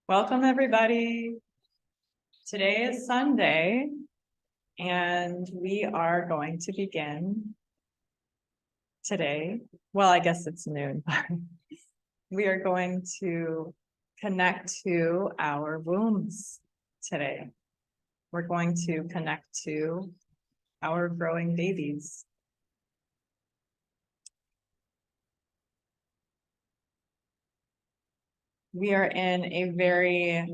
Welcome, everybody. Today is Sunday, and we are going to begin today. Well, I guess it's noon. We are going to connect to our wombs today. We're going to connect to our growing babies. We are in a very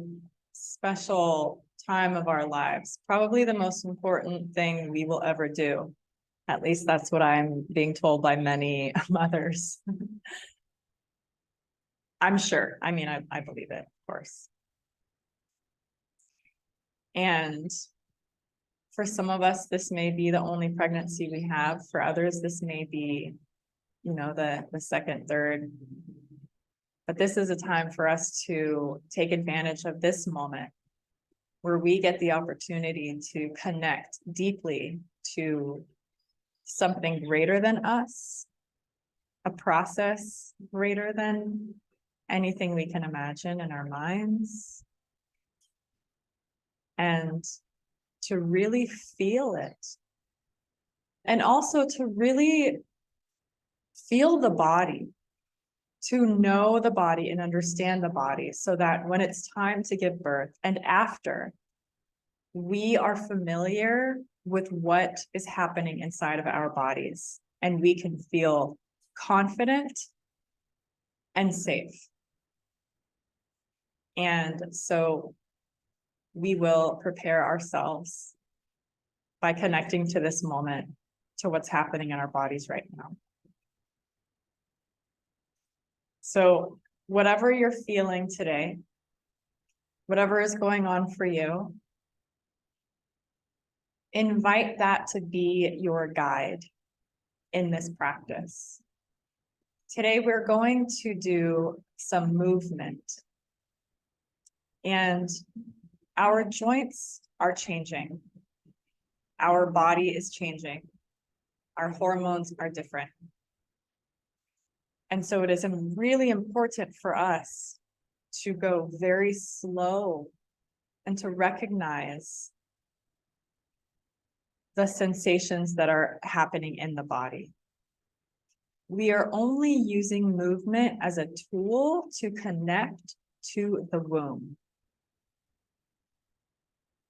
special time of our lives, probably the most important thing we will ever do. At least that's what I'm being told by many mothers. I'm sure. I mean, I believe it, of course. And for some of us, this may be the only pregnancy we have. For others, this may be, the second, third. But this is a time for us to take advantage of this moment where we get the opportunity to connect deeply to something greater than us, a process greater than anything we can imagine in our minds, and to really feel it. And also to really feel the body, to know the body and understand the body, so that when it's time to give birth and after, we are familiar with what is happening inside of our bodies, and we can feel confident and safe. And so we will prepare ourselves by connecting to this moment, to what's happening in our bodies right now. So whatever you're feeling today, whatever is going on for you, invite that to be your guide in this practice. Today, we're going to do some movement, and our joints are changing. Our body is changing. Our hormones are different. And so it is really important for us to go very slow and to recognize the sensations that are happening in the body. We are only using movement as a tool to connect to the womb,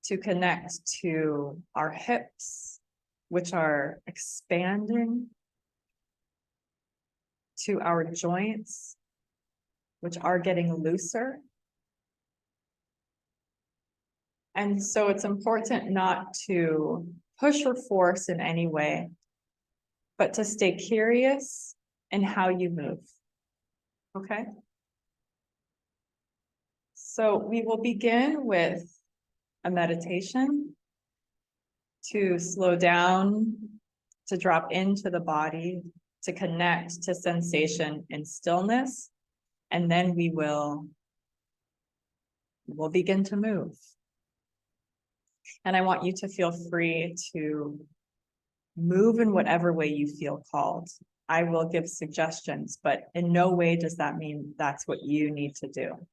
to connect to our hips, which are expanding, to our joints, which are getting looser. And so it's important not to push or force in any way, but to stay curious in how you move. Okay? So we will begin with a meditation to slow down, to drop into the body, to connect to sensation and stillness, and then we'll begin to move. And I want you to feel free to move in whatever way you feel called. I will give suggestions, but in no way does that mean that's what you need to do.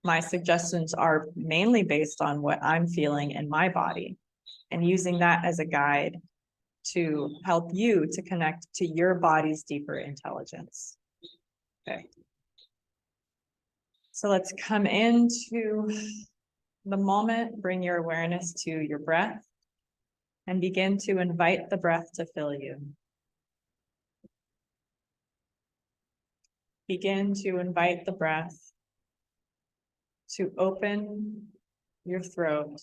My suggestions are mainly based on what I'm feeling in my body, and using that as a guide to help you to connect to your body's deeper intelligence. Okay. So let's come into the moment, bring your awareness to your breath, and begin to invite the breath to fill you. Begin to invite the breath to open your throat.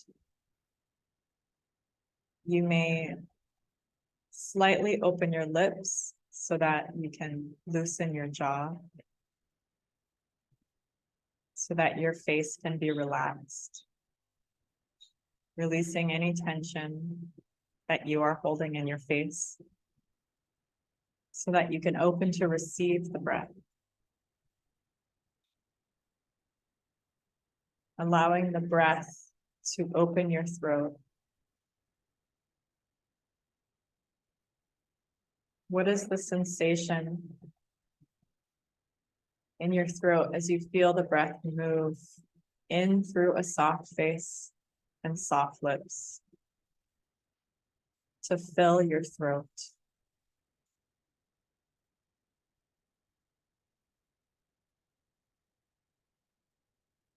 You may slightly open your lips so that you can loosen your jaw, so that your face can be relaxed, releasing any tension that you are holding in your face, so that you can open to receive the breath. Allowing the breath to open your throat. What is the sensation in your throat as you feel the breath move in through a soft face and soft lips to fill your throat.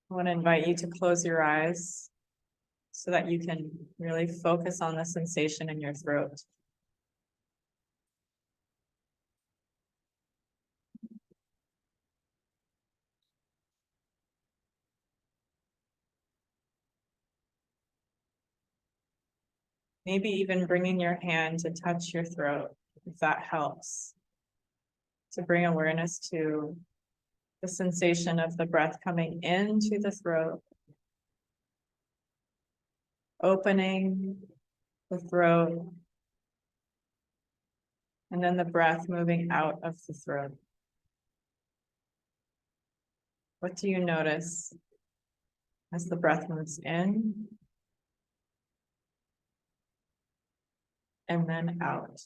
I want to invite you to close your eyes so that you can really focus on the sensation in your throat. Maybe even bringing your hand to touch your throat, if that helps. To bring awareness to the sensation of the breath coming into the throat, opening the throat, and then the breath moving out of the throat. What do you notice as the breath moves in and then out?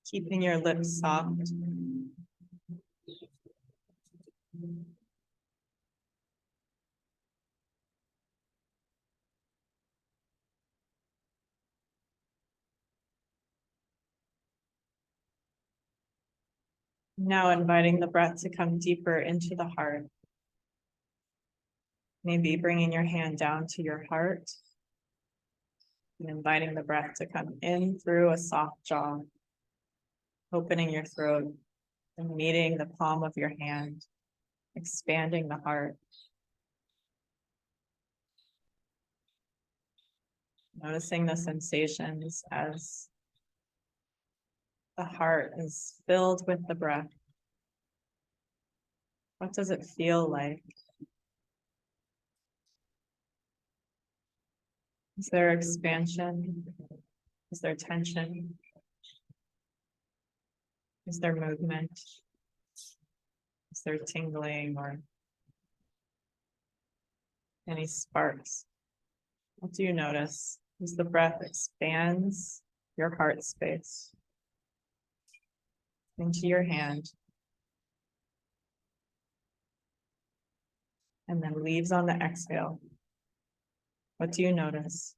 Keeping your lips soft. Now inviting the breath to come deeper into the heart. Maybe bringing your hand down to your heart and inviting the breath to come in through a soft jaw, opening your throat and meeting the palm of your hand, expanding the heart. Noticing the sensations as the heart is filled with the breath. What does it feel like? Is there expansion? Is there tension? Is there movement? Is there tingling or any sparks? What do you notice as the breath expands your heart space into your hand and then leaves on the exhale? What do you notice?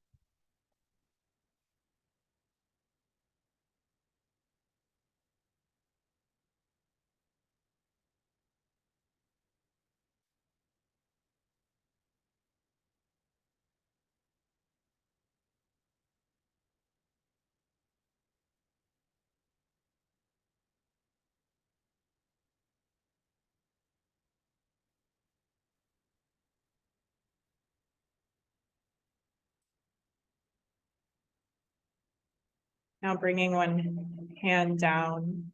Now bringing one hand down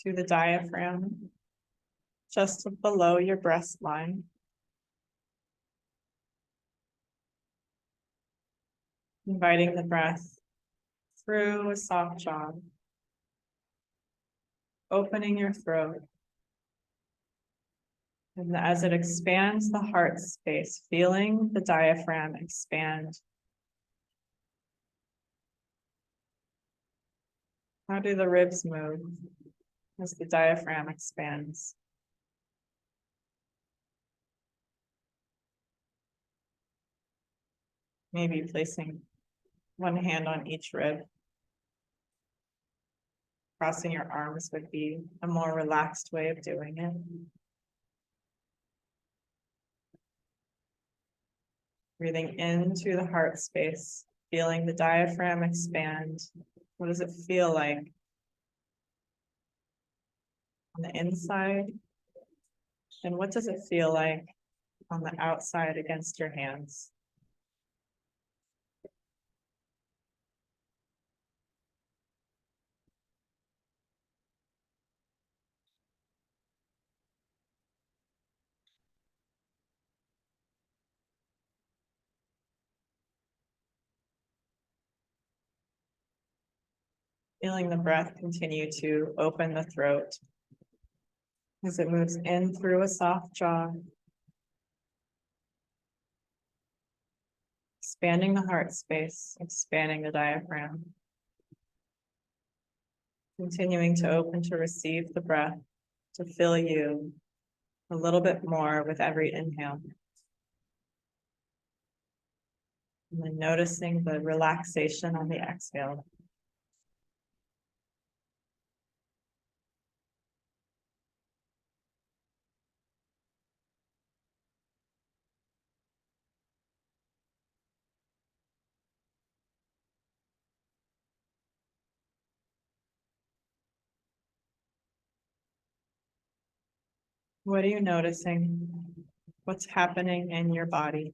to the diaphragm, just below your breast line. Inviting the breath through a soft jaw, opening your throat. And as it expands the heart space, feeling the diaphragm expand. How do the ribs move as the diaphragm expands? Maybe placing one hand on each rib. Crossing your arms would be a more relaxed way of doing it. Breathing into the heart space, feeling the diaphragm expand. What does it feel like on the inside? And what does it feel like on the outside against your hands? Feeling the breath continue to open the throat as it moves in through a soft jaw, expanding the heart space, expanding the diaphragm, continuing to open to receive the breath, to fill you a little bit more with every inhale. And then noticing the relaxation on the exhale. What are you noticing? What's happening in your body?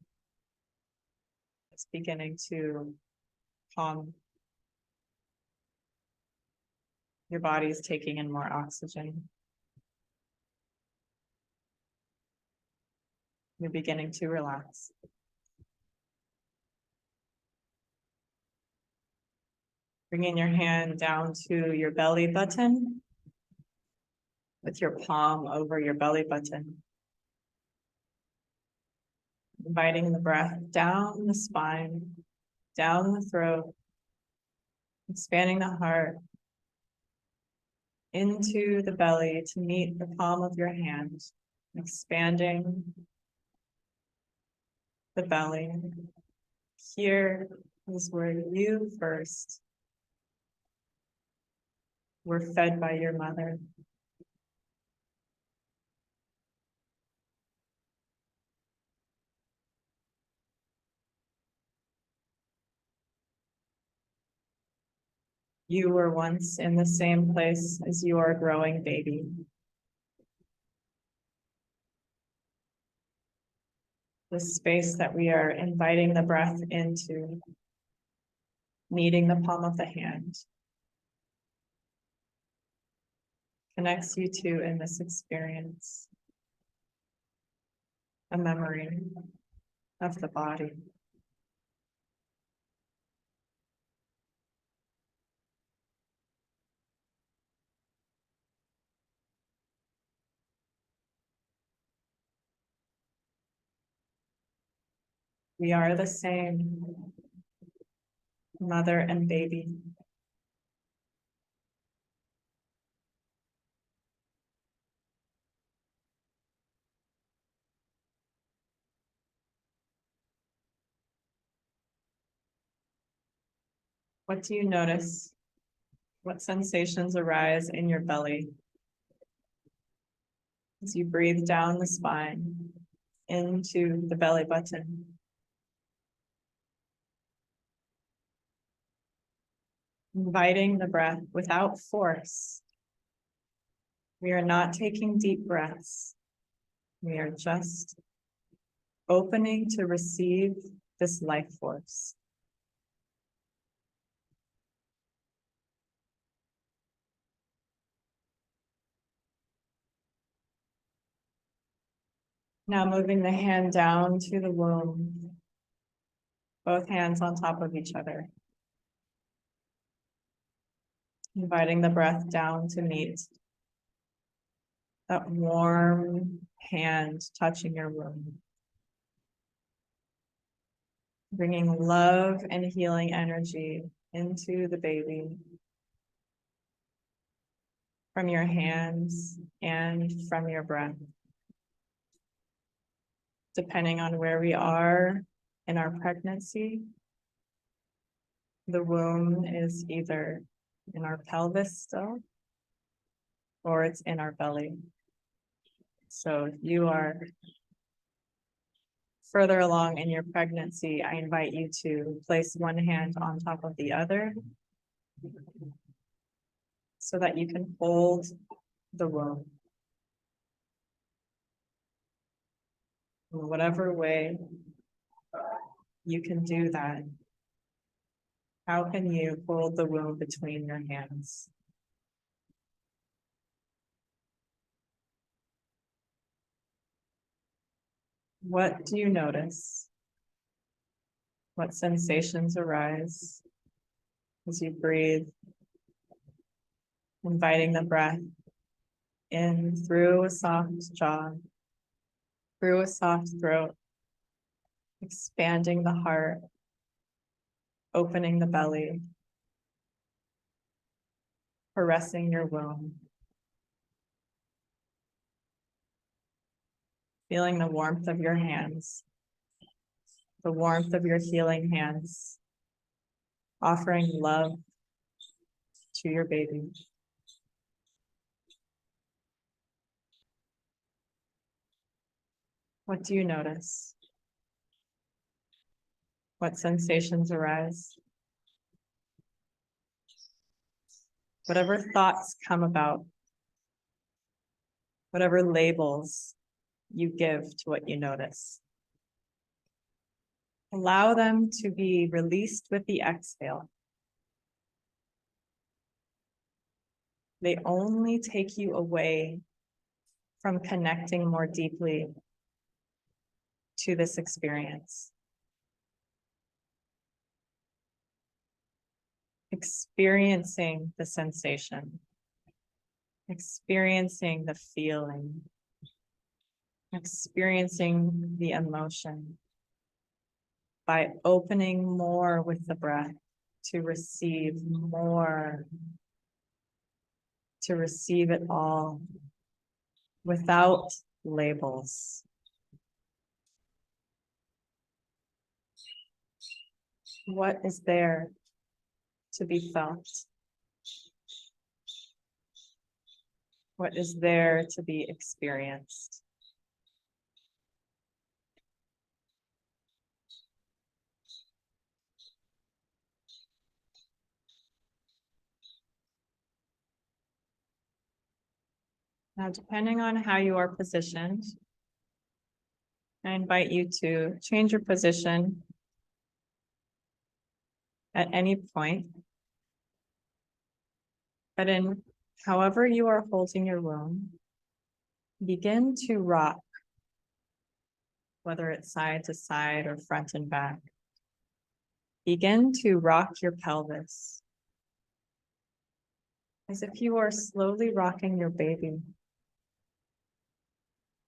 It's beginning to calm. Your body is taking in more oxygen. You're beginning to relax. Bringing your hand down to your belly button with your palm over your belly button. Inviting the breath down the spine, down the throat, expanding the heart into the belly to meet the palm of your hand, expanding the belly. Here is where you first were fed by your mother. You were once in the same place as your growing baby. The space that we are inviting the breath into, meeting the palm of the hand, connects you to in this experience, a memory of the body. We are the same, mother and baby. What do you notice? What sensations arise in your belly as you breathe down the spine into the belly button? Inviting the breath without force. We are not taking deep breaths. We are just opening to receive this life force. Now moving the hand down to the womb, both hands on top of each other. Inviting the breath down to meet that warm hand touching your womb. Bringing love and healing energy into the baby from your hands and from your breath. Depending on where we are in our pregnancy, the womb is either in our pelvis still, or it's in our belly. So if you are further along in your pregnancy, I invite you to place one hand on top of the other so that you can hold the womb. In whatever way you can do that, how can you hold the womb between your hands? What do you notice? What sensations arise as you breathe Inviting the breath in through a soft jaw, through a soft throat, expanding the heart, opening the belly, caressing your womb, feeling the warmth of your hands, the warmth of your healing hands, offering love to your baby. What do you notice? What sensations arise? Whatever thoughts come about, whatever labels you give to what you notice, allow them to be released with the exhale. They only take you away from connecting more deeply to this experience. Experiencing the sensation, experiencing the feeling, experiencing the emotion by opening more with the breath to receive more, to receive it all without labels. What is there to be felt? What is there to be experienced? Now, depending on how you are positioned, I invite you to change your position at any point. But in however you are holding your womb, begin to rock, whether it's side to side or front and back. Begin to rock your pelvis as if you are slowly rocking your baby,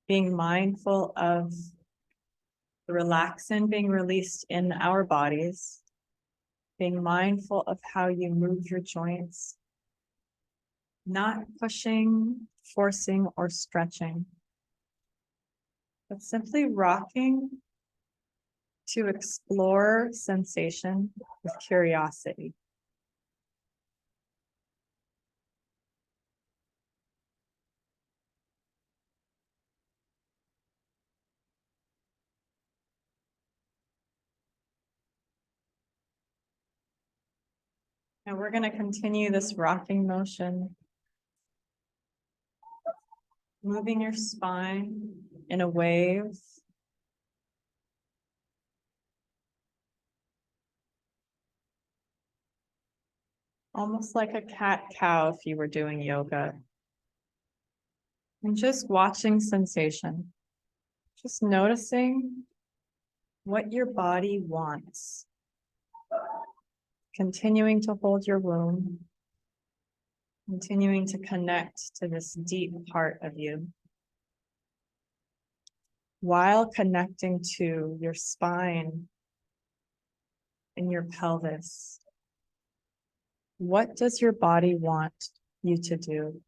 being mindful of the relaxin being released in our bodies, being mindful of how you move your joints, not pushing, forcing, or stretching, but simply rocking to explore sensation with curiosity. And we're going to continue this rocking motion, moving your spine in a wave. Almost like a cat-cow if you were doing yoga. And just watching sensation, just noticing what your body wants. Continuing to hold your womb, continuing to connect to this deep part of you, while connecting to your spine and your pelvis. What does your body want you to do?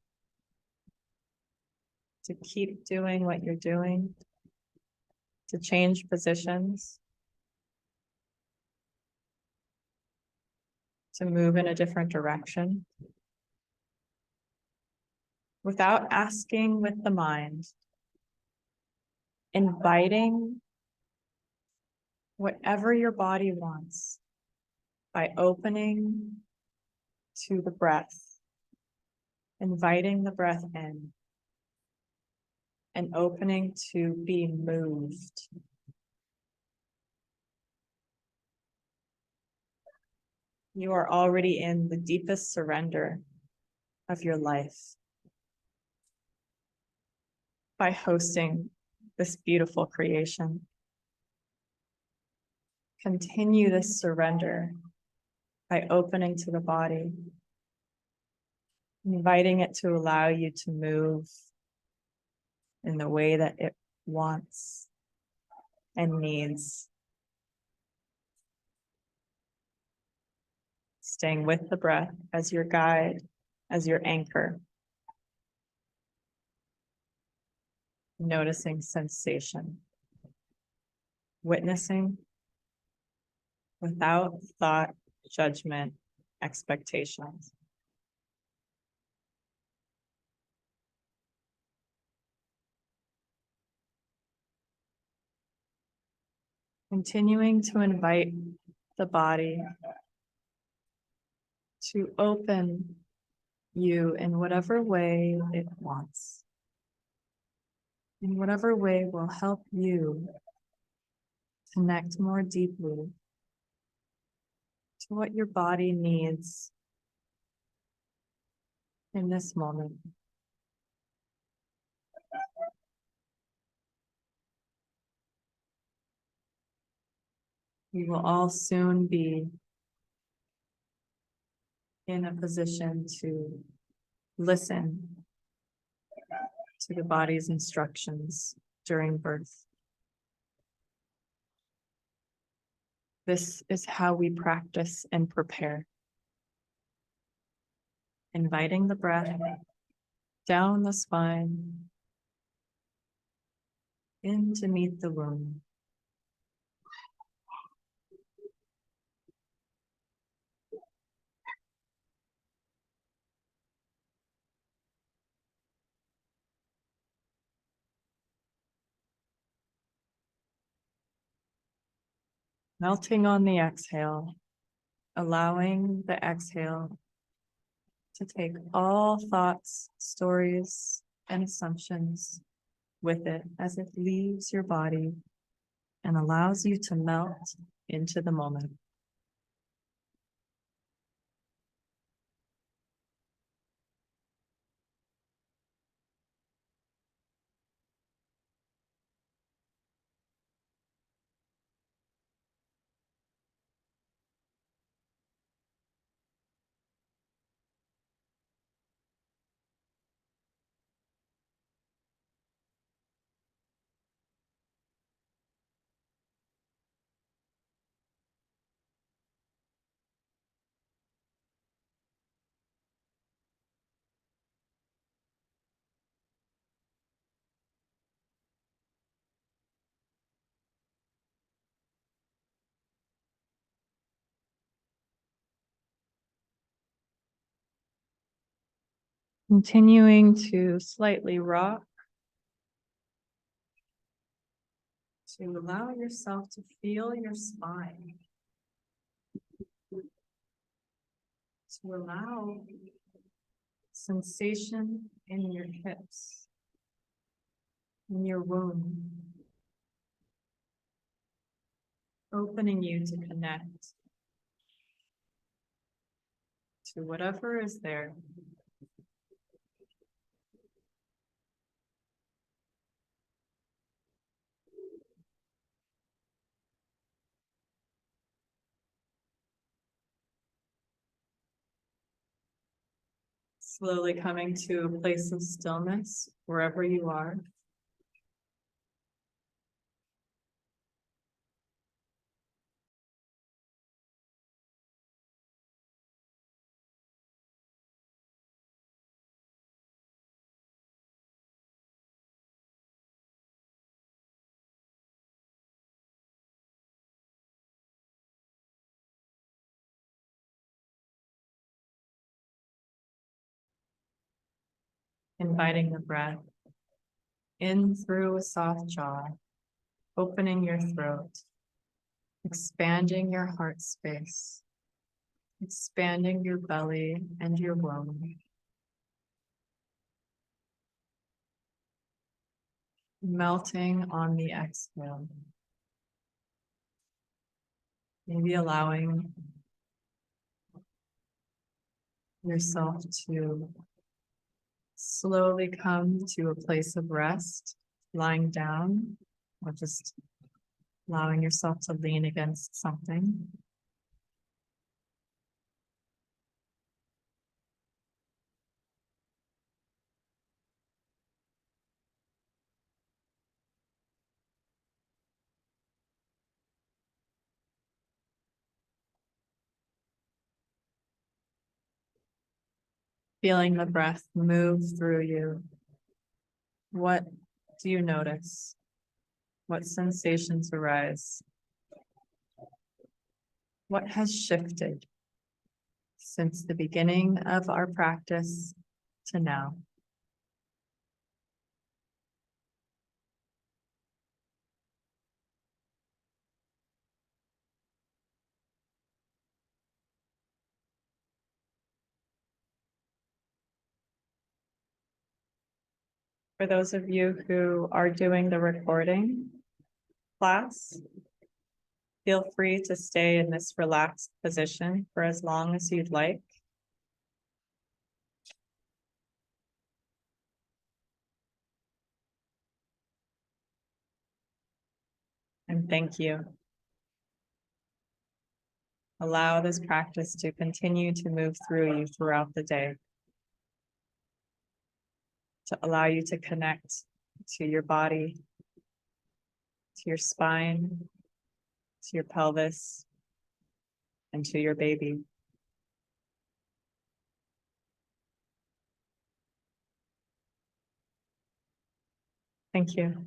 To keep doing what you're doing? To change positions? To move in a different direction? Without asking with the mind, inviting whatever your body wants by opening to the breath, inviting the breath in, and opening to be moved. You are already in the deepest surrender of your life by hosting this beautiful creation. Continue this surrender by opening to the body, Inviting it to allow you to move in the way that it wants and needs. Staying with the breath as your guide, as your anchor. Noticing sensation. Witnessing without thought, judgment, expectations. Continuing to invite the body to open you in whatever way it wants, in whatever way will help you connect more deeply to what your body needs in this moment. We will all soon be in a position to listen to the body's instructions during birth. This is how we practice and prepare. Inviting the breath down the spine, in to meet the womb. Melting on the exhale, allowing the exhale to take all thoughts, stories, and assumptions with it as it leaves your body and allows you to melt into the moment. Continuing to slightly rock to allow yourself to feel your spine, to allow sensation in your hips, in your womb, opening you to connect to whatever is there. Slowly coming to a place of stillness wherever you are. Inviting the breath in through a soft jaw, opening your throat, expanding your heart space, expanding your belly and your womb. Melting on the exhale. Maybe allowing yourself to slowly come to a place of rest, lying down, or just allowing yourself to lean against something. Feeling the breath move through you. What do you notice? What sensations arise? What has shifted since the beginning of our practice to now? For those of you who are doing the recording class, feel free to stay in this relaxed position for as long as you'd like. And thank you. Allow this practice to continue to move through you throughout the day, to allow you to connect to your body, to your spine, to your pelvis, and to your baby. Thank you.